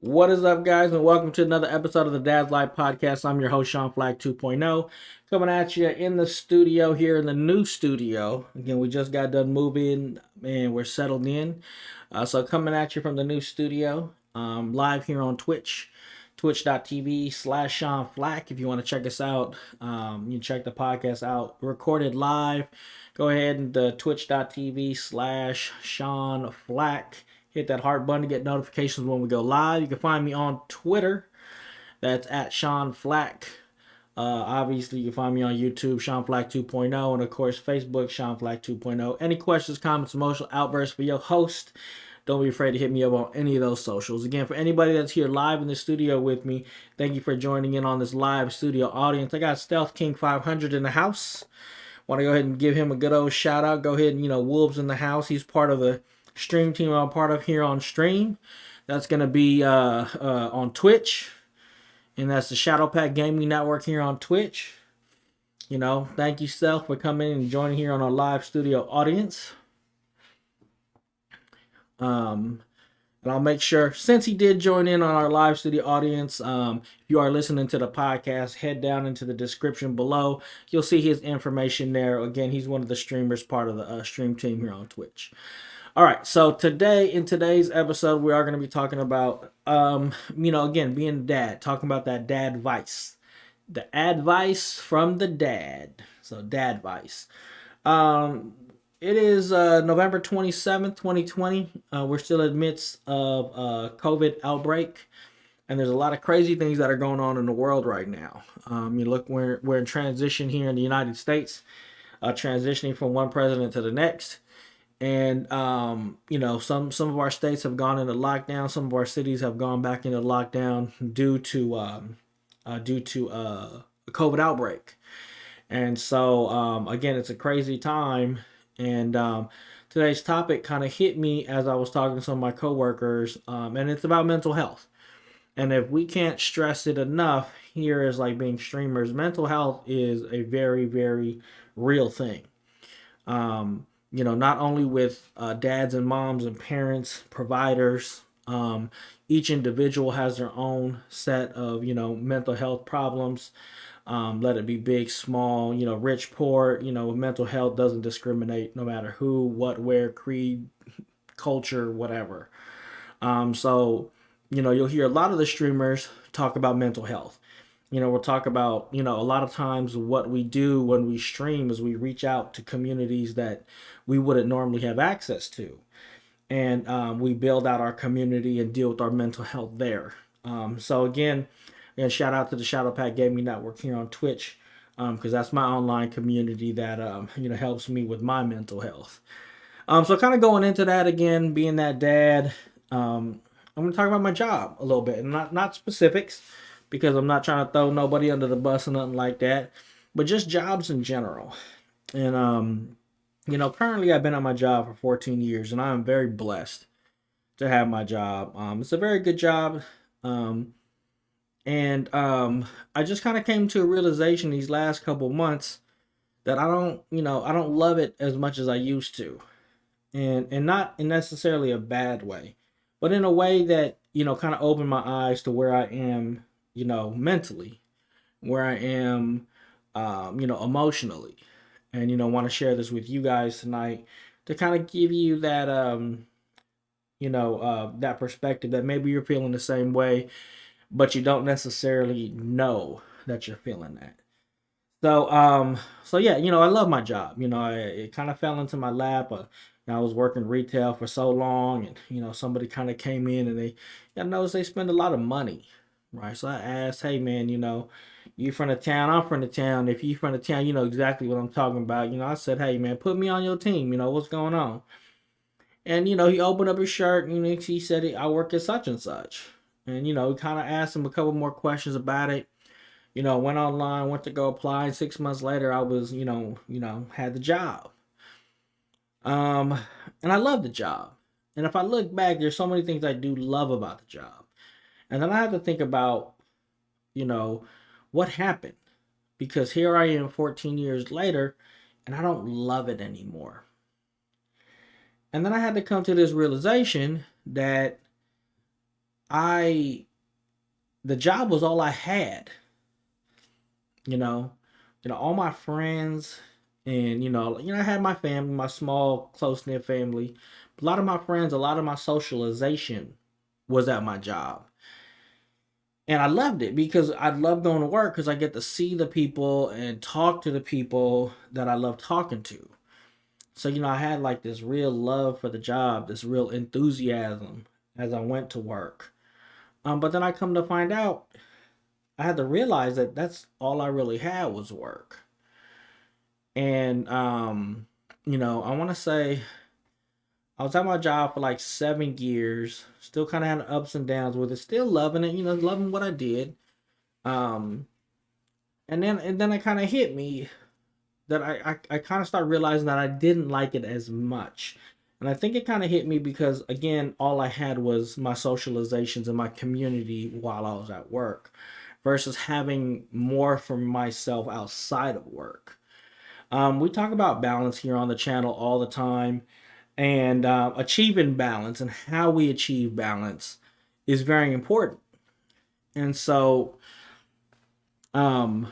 What is up, guys, and welcome to another episode of the Dad's Life Podcast. I'm your host, Sean Flack 2.0, coming at you in the studio here in the new studio. Again, we just got done moving and we're settled in. So coming at you from the new studio, live here on Twitch, twitch.tv/Sean Flack. If you want to check us out, you can check the podcast out recorded live. Go ahead and twitch.tv/Sean Flack. Hit that heart button to get notifications when we go live. You can find me on Twitter. That's at Sean Flack. Obviously, you can find me on YouTube, Sean Flack 2.0, and of course, Facebook, Sean Flack 2.0. Any questions, comments, emotional outbursts for your host, don't be afraid to hit me up on any of those socials. Again, for anybody that's here live in the studio with me, thank you for joining in on this live studio audience. I got Stealth King 500 in the house. Want to go ahead and give him a good old shout out. Go ahead and, Wolves in the house. He's part of the stream team I'm part of here on stream. That's going to be on Twitch. And that's the Shadow Pack Gaming Network here on Twitch. Thank you, Stealth, for coming and joining here on our live studio audience. And I'll make sure, since he did join in on our live studio audience, if you are listening to the podcast, head down into the description below. You'll see his information there. Again, he's one of the streamers, part of the stream team here on Twitch. All right, so in today's episode, we are going to be talking about, again, being a dad, talking about that dad advice. The advice from the dad. So, dad advice. It is November 27th, 2020. We're still in the midst of COVID outbreak. And there's a lot of crazy things that are going on in the world right now. We're in transition here in the United States, transitioning from one president to the next. And, some of our states have gone into lockdown. Some of our cities have gone back into lockdown due to a COVID outbreak. And so, again, it's a crazy time. And today's topic kind of hit me as I was talking to some of my coworkers, and it's about mental health. And if we can't stress it enough here as like being streamers, mental health is a very, very real thing. Not only with dads and moms and parents, providers, each individual has their own set of, mental health problems. Let it be big, small, rich, poor, mental health doesn't discriminate no matter who, what, where, creed, culture, whatever. So, you'll hear a lot of the streamers talk about mental health. We'll talk about, a lot of times what we do when we stream is we reach out to communities that we wouldn't normally have access to. And we build out our community and deal with our mental health there. So again, and shout out to the Shadow Pack Gaming Network here on Twitch, because that's my online community that helps me with my mental health. So kind of going into that again, being that dad, I'm going to talk about my job a little bit, and not specifics, because I'm not trying to throw nobody under the bus or nothing like that, but just jobs in general. And currently I've been at my job for 14 years, and I'm very blessed to have my job. It's a very good job. And I just kind of came to a realization these last couple months that I don't love it as much as I used to. And not in necessarily a bad way, but in a way that, kind of opened my eyes to where I am, mentally, where I am, emotionally. And, want to share this with you guys tonight to kind of give you that, that perspective that maybe you're feeling the same way, but you don't necessarily know that you're feeling that. So yeah, I love my job. It kind of fell into my lap. I was working retail for so long, and somebody kind of came in and I noticed they spend a lot of money, right? So I asked, hey man, you from the town, I'm from the town. If you from the town, you know exactly what I'm talking about. I said, hey man, put me on your team. What's going on? And he opened up his shirt and he said, I work at such and such. And he kind of asked him a couple more questions about it. Went online, went to go apply, and 6 months later I was, had the job. And I love the job. And if I look back, there's so many things I do love about the job. And then I have to think about, what happened? Because here I am 14 years later, and I don't love it anymore. And then I had to come to this realization that I the job was all I had, you know. All my friends and I had my family, my small close-knit family. A lot of my friends, a lot of my socialization was at my job. And I loved it because I love going to work because I get to see the people and talk to the people that I love talking to. So, I had like this real love for the job, this real enthusiasm as I went to work. But then I come to find out, I had to realize that that's all I really had was work. And, I want to say I was at my job for like 7 years, still kind of had ups and downs with it, still loving it, loving what I did. Um, and then it kind of hit me that I kind of started realizing that I didn't like it as much. And I think it kind of hit me because, again, all I had was my socializations and my community while I was at work versus having more for myself outside of work. We talk about balance here on the channel all the time, and achieving balance and how we achieve balance is very important. And so, um,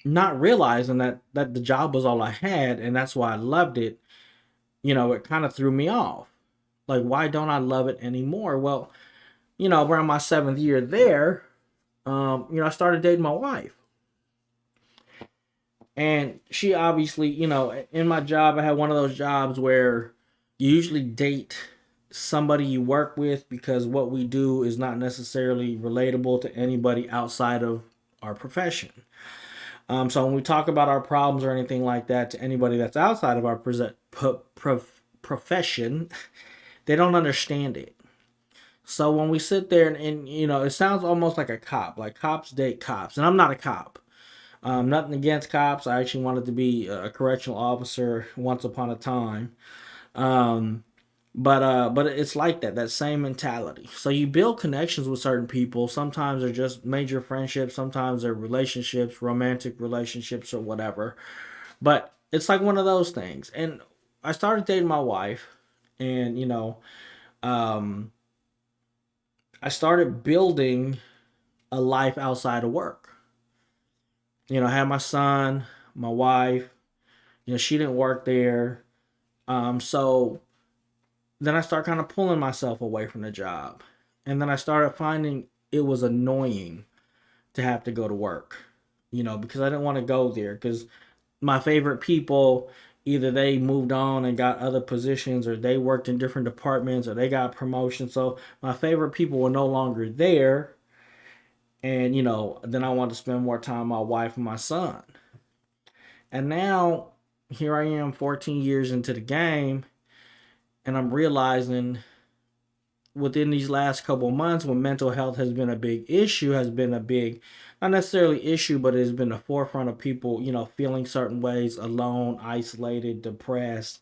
not realizing that the job was all I had and that's why I loved it, it kind of threw me off. Like, why don't I love it anymore? Well, around my 7th year there, I started dating my wife. And she obviously, in my job, I had one of those jobs where you usually date somebody you work with because what we do is not necessarily relatable to anybody outside of our profession. So when we talk about our problems or anything like that to anybody that's outside of our profession, they don't understand it. So when we sit there and it sounds almost like a cop, like cops date cops, and I'm not a cop. Nothing against cops. I actually wanted to be a correctional officer once upon a time. Um, but it's like that same mentality. So you build connections with certain people. Sometimes they're just major friendships, sometimes they're relationships, romantic relationships or whatever. But it's like one of those things. And I started dating my wife, and um I started building a life outside of work. I had my son, my wife, she didn't work there. So then I started kind of pulling myself away from the job. And then I started finding it was annoying to have to go to work, because I didn't want to go there because my favorite people either they moved on and got other positions or they worked in different departments or they got promotions. So my favorite people were no longer there. And, then I wanted to spend more time with my wife and my son. And now here I am 14 years into the game and I'm realizing within these last couple of months when mental health has been a big issue, has been a big, not necessarily issue, but it has been the forefront of people, feeling certain ways, alone, isolated, depressed,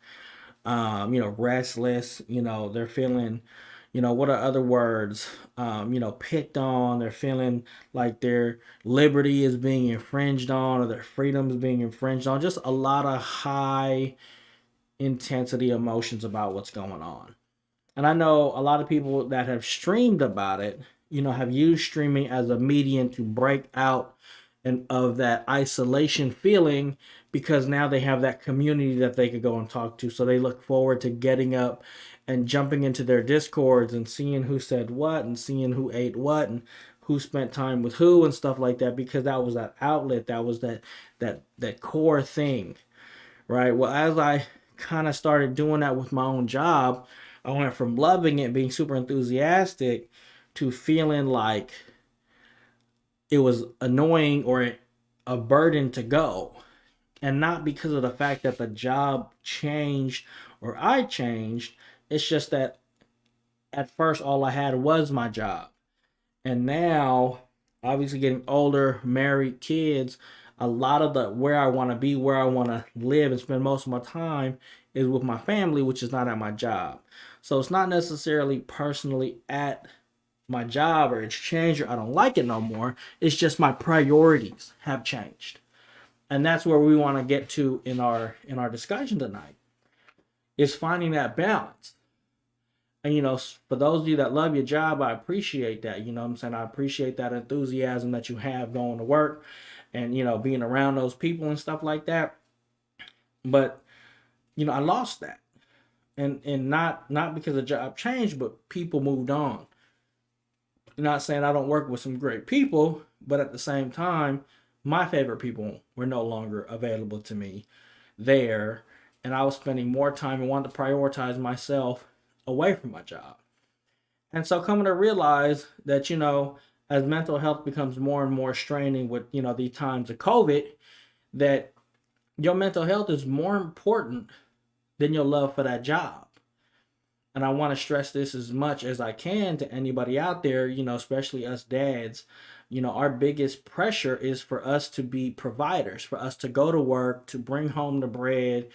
restless, they're feeling, what are other words, picked on, they're feeling like their liberty is being infringed on or their freedom is being infringed on, just a lot of high intensity emotions about what's going on. And I know a lot of people that have streamed about it, have used streaming as a medium to break out and of that isolation feeling because now they have that community that they could go and talk to. So they look forward to getting up and jumping into their discords and seeing who said what and seeing who ate what and who spent time with who and stuff like that because that was that outlet, that was that core thing, right? Well, as I kind of started doing that with my own job, I went from loving it, being super enthusiastic, to feeling like it was annoying or a burden to go. And not because of the fact that the job changed or I changed. It's just that at first all I had was my job. And now, obviously getting older, married, kids, a lot of the where I want to be, where I want to live and spend most of my time is with my family, which is not at my job. So it's not necessarily personally at my job or it's changed or I don't like it no more. It's just my priorities have changed. And that's where we want to get to in our discussion tonight is finding that balance. And, for those of you that love your job, I appreciate that. You know what I'm saying? I appreciate that enthusiasm that you have going to work and, being around those people and stuff like that. But, I lost that. And not because the job changed, but people moved on. Not saying I don't work with some great people, but at the same time, my favorite people were no longer available to me there. And I was spending more time and wanted to prioritize myself away from my job. And so coming to realize that, as mental health becomes more and more straining with, these times of COVID, that your mental health is more important than your love for that job. And I want to stress this as much as I can to anybody out there, especially us dads. Our biggest pressure is for us to be providers, for us to go to work, to bring home the bread,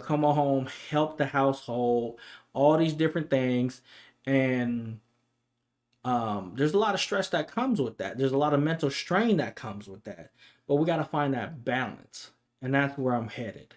come home, help the household, all these different things. And there's a lot of stress that comes with that. There's a lot of mental strain that comes with that. But we got to find that balance. And that's where I'm headed.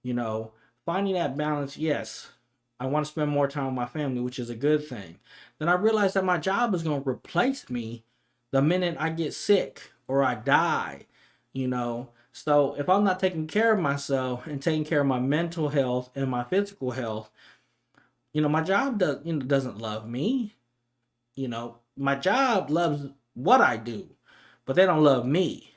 You know, Finding that balance, yes, I want to spend more time with my family, which is a good thing. Then I realized that my job is going to replace me the minute I get sick or I die, you know. So if I'm not taking care of myself and taking care of my mental health and my physical health, my job doesn't love me. My job loves what I do, but they don't love me.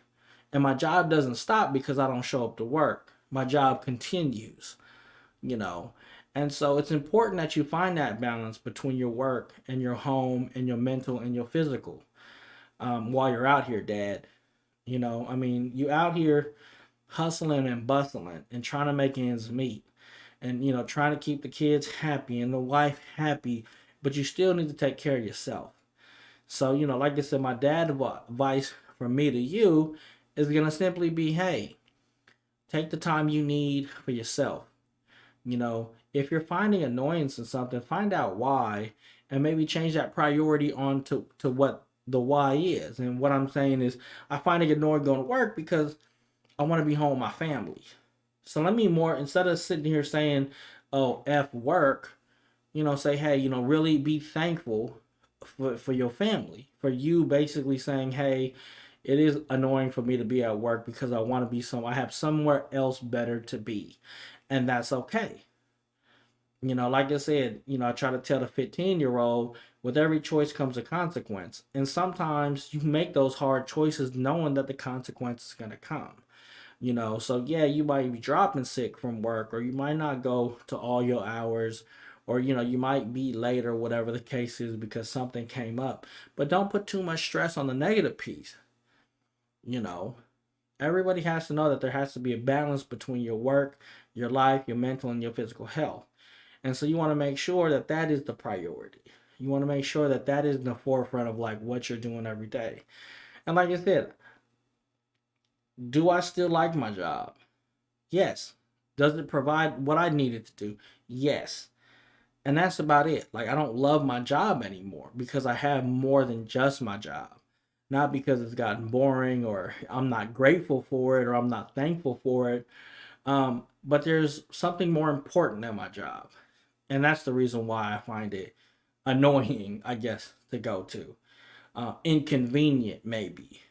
And my job doesn't stop because I don't show up to work. My job continues, you know. And so it's important that you find that balance between your work and your home and your mental and your physical while you're out here, Dad. You out here hustling and bustling and trying to make ends meet and, trying to keep the kids happy and the wife happy, but you still need to take care of yourself. So, like I said, my dad advice from me to you is going to simply be, hey, take the time you need for yourself. If you're finding annoyance in something, find out why and maybe change that priority on to what the why is. And what I'm saying is, I find it annoying going to work because I want to be home with my family. So let me more, instead of sitting here saying, oh, F work, say, hey, really be thankful for your family. For you basically saying, hey, it is annoying for me to be at work because I have somewhere else better to be. And that's okay. Like I said, I try to tell the 15-year-old with every choice comes a consequence. And sometimes you make those hard choices knowing that the consequence is going to come. So yeah, you might be dropping sick from work, or you might not go to all your hours, or you might be late or whatever the case is because something came up. But don't put too much stress on the negative piece. You know, Everybody has to know that there has to be a balance between your work, your life, your mental, and your physical health. And so you want to make sure that that is the priority. You want to make sure that that is in the forefront of like what you're doing every day. And like I said, do I still like my job? Yes. Does it provide what I needed to do? Yes. And that's about it. Like, I don't love my job anymore because I have more than just my job. Not because it's gotten boring or I'm not grateful for it or I'm not thankful for it. But there's something more important than my job. And that's the reason why I find it annoying, I guess, to go to. Inconvenient, maybe.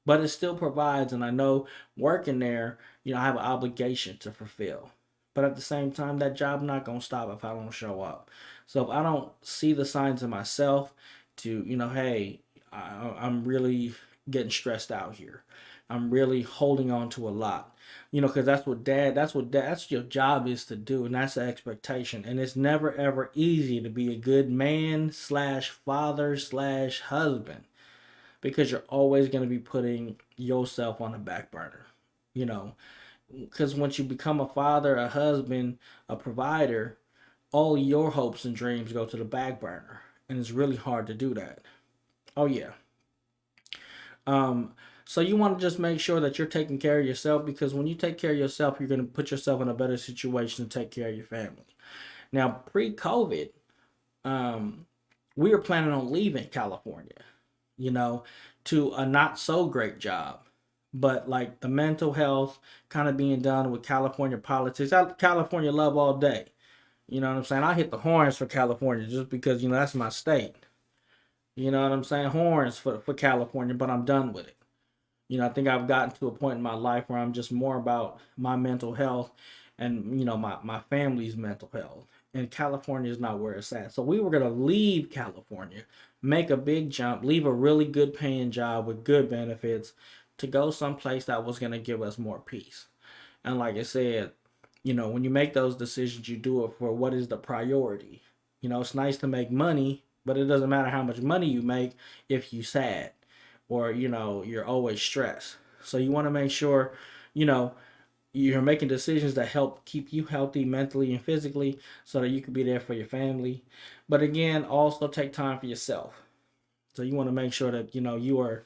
But it still provides, and I know working there, I have an obligation to fulfill. But at the same time, that job not gonna stop if I don't show up. So if I don't see the signs in myself to, hey, I'm really getting stressed out here. I'm really holding on to a lot. Because that's what your job is to do, and that's the expectation. And it's never ever easy to be a good man slash father slash husband because you're always going to be putting yourself on the back burner. You know, because once you become a father, a husband, a provider, all your hopes and dreams go to the back burner, and it's really hard to do that. Oh yeah. Um, so you want to just make sure that you're taking care of yourself because when you take care of yourself, you're going to put yourself in a better situation to take care of your family. Now, pre-COVID, um, we were planning on leaving California, you know, to a not so great job. But like the mental health kind of being done with California politics, California love all day. You know what I'm saying? I hit the horns for California just because, that's my state. You know what I'm saying? Horns for California, but I'm done with it. I think I've gotten to a point in my life where I'm just more about my mental health and, my family's mental health. And California is not where it's at. So we were going to leave California, make a big jump, leave a really good paying job with good benefits to go someplace that was going to give us more peace. And like I said, when you make those decisions, you do it for what is the priority. It's nice to make money, but it doesn't matter how much money you make if you sad or you're always stressed. So you want to make sure you know you're making decisions that help keep you healthy mentally and physically so that you can be there for your family. But again, also take time for yourself. So you want to make sure that you are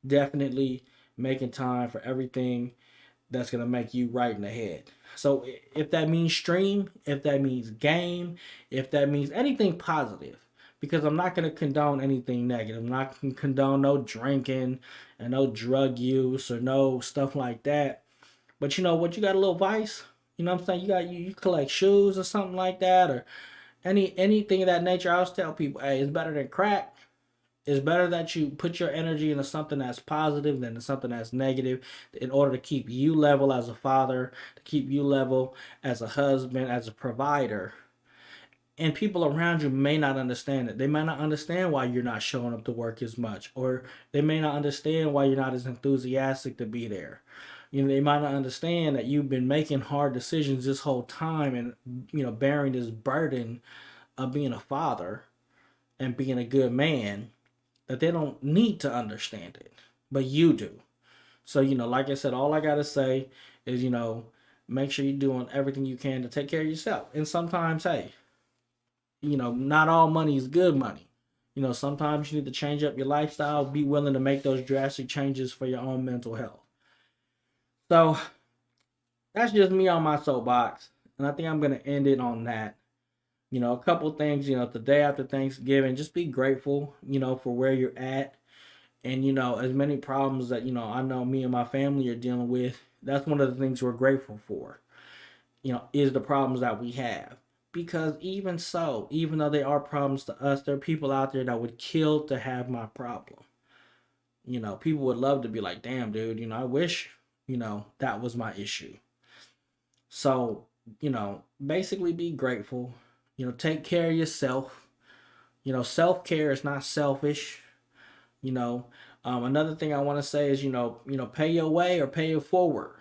definitely making time for everything that's going to make you right in the head. So if that means stream, if that means game, if that means anything positive, because I'm not going to condone anything negative. I'm not going to condone no drinking and no drug use or no stuff like that. But you know what? You got a little vice. You know what I'm saying? You collect shoes or something like that, or anything of that nature. I always tell people, hey, it's better than crack. It's better that you put your energy into something that's positive than something that's negative in order to keep you level as a father, to keep you level as a husband, as a provider. And people around you may not understand it. They may not understand why you're not showing up to work as much, or they may not understand why you're not as enthusiastic to be there. They might not understand that you've been making hard decisions this whole time and, bearing this burden of being a father and being a good man, that they don't need to understand it, but you do. So, like I said, all I got to say is, make sure you're doing everything you can to take care of yourself. And sometimes, hey, not all money is good money. Sometimes you need to change up your lifestyle, be willing to make those drastic changes for your own mental health. So that's just me on my soapbox. And I think I'm going to end it on that. A couple things, the day after Thanksgiving, just be grateful, for where you're at. And, as many problems that, I know me and my family are dealing with, that's one of the things we're grateful for, is the problems that we have. Because even so, even though they are problems to us, there are people out there that would kill to have my problem. People would love to be like, damn, dude, I wish, that was my issue. So, basically be grateful, take care of yourself. Self care is not selfish. Another thing I want to say is, pay your way or pay it forward.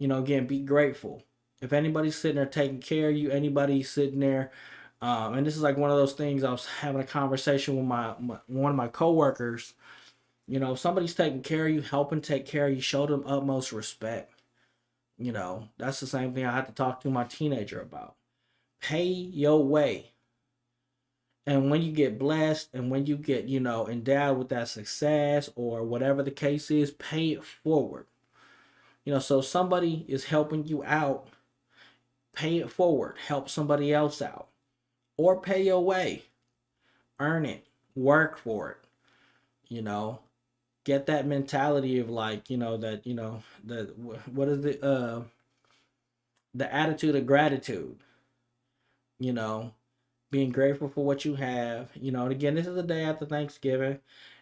Again, be grateful. If anybody's sitting there taking care of you, anybody sitting there, and this is like one of those things. I was having a conversation with my one of my coworkers. If somebody's taking care of you, helping take care of you, show them utmost respect. That's the same thing I had to talk to my teenager about. Pay your way. And when you get blessed and when you get, endowed with that success or whatever the case is, pay it forward. So somebody is helping you out, pay it forward, help somebody else out. Or pay your way. Earn it. Work for it. Get that mentality of like, that, the what is it? The attitude of gratitude. You know, being grateful for what you have. And again, this is the day after Thanksgiving,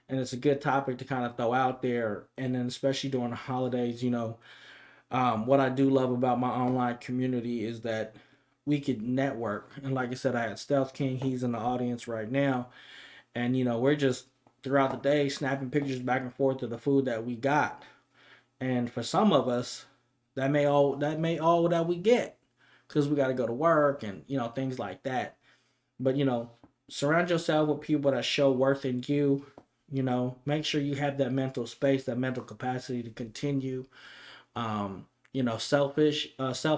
and it's a good topic to kind of throw out there. And then, especially during the holidays, what I do love about my online community is that we could network. And like I said, I had Stealth King, he's in the audience right now. And, we're just throughout the day snapping pictures back and forth of the food that we got. And for some of us, that may all that we get because we got to go to work and things like that. But surround yourself with people that show worth in you. Make sure you have that mental space, that mental capacity to continue. Self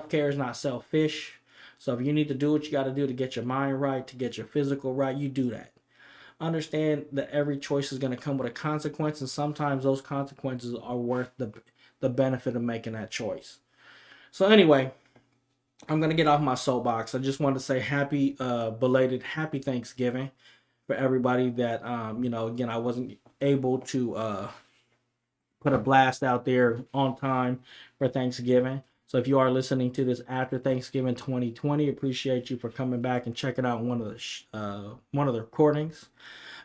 care is not selfish. So if you need to do what you got to do to get your mind right, to get your physical right, you do that. Understand that every choice is going to come with a consequence, and sometimes those consequences are worth the benefit of making that choice. So anyway, I'm gonna get off my soapbox. I just wanted to say happy belated happy Thanksgiving for everybody that again, I wasn't able to put a blast out there on time for Thanksgiving. So if you are listening to this after Thanksgiving 2020, appreciate you for coming back and checking out one of the recordings.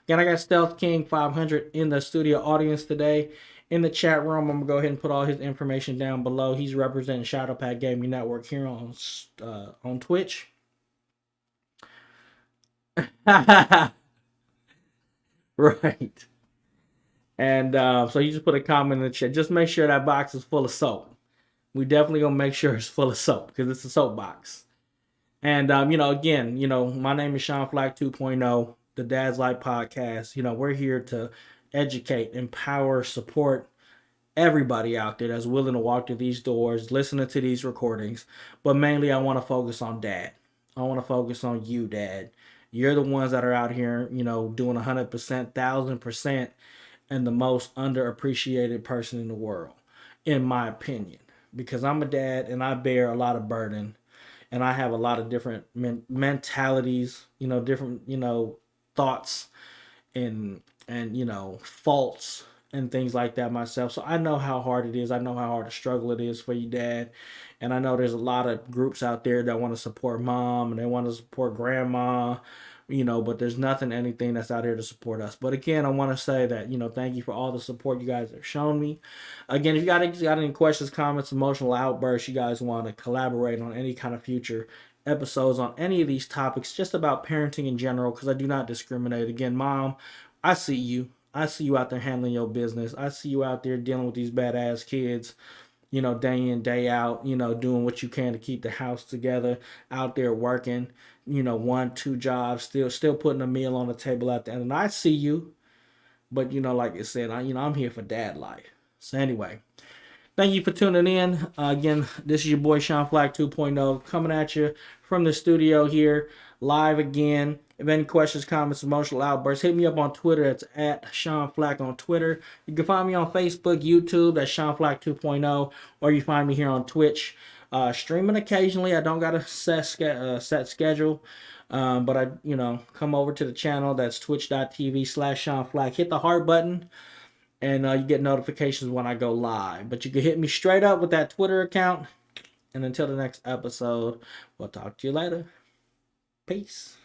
Again, I got Stealth King 500 in the studio audience today. In the chat room, I'm gonna go ahead and put all his information down below. He's representing Shadow Pack Gaming Network here on Twitch. Right. And so you just put a comment in the chat. Just make sure that box is full of soap. We definitely gonna make sure it's full of soap because it's a soap box. And again, my name is Sean Flack 2.0, the Dad's Life Podcast. We're here to educate, empower, support everybody out there that's willing to walk through these doors, listening to these recordings. But mainly, I want to focus on Dad. I want to focus on you, Dad. You're the ones that are out here, doing 100%, 1,000%, and the most underappreciated person in the world, in my opinion. Because I'm a dad and I bear a lot of burden and I have a lot of different mentalities, different, thoughts and faults and things like that myself. So I know how hard it is. I know how hard a struggle it is for you, Dad. And I know there's a lot of groups out there that want to support Mom and they want to support Grandma, but there's anything that's out here to support us. But again, I want to say that, thank you for all the support you guys have shown me. Again, if you got any questions, comments, emotional outbursts, you guys want to collaborate on any kind of future episodes on any of these topics, just about parenting in general, because I do not discriminate. Again, Mom, I see you. I see you out there handling your business. I see you out there dealing with these badass kids, day in, day out, doing what you can to keep the house together, out there working, 1, 2 jobs, still putting a meal on the table at the end. And I see you, but like I said, I'm here for dad life. So anyway, thank you for tuning in. Again, this is your boy Sean Flack 2.0 coming at you from the studio here, live again. If any questions, comments, emotional outbursts, hit me up on Twitter. It's at Sean Flack on Twitter. You can find me on Facebook, YouTube. That's Sean Flack 2.0. Or you find me here on Twitch. Streaming occasionally. I don't got a set schedule. But I, come over to the channel. That's twitch.tv/Sean Flack. Hit the heart button. And you get notifications when I go live. But you can hit me straight up with that Twitter account. And until the next episode, we'll talk to you later. Peace.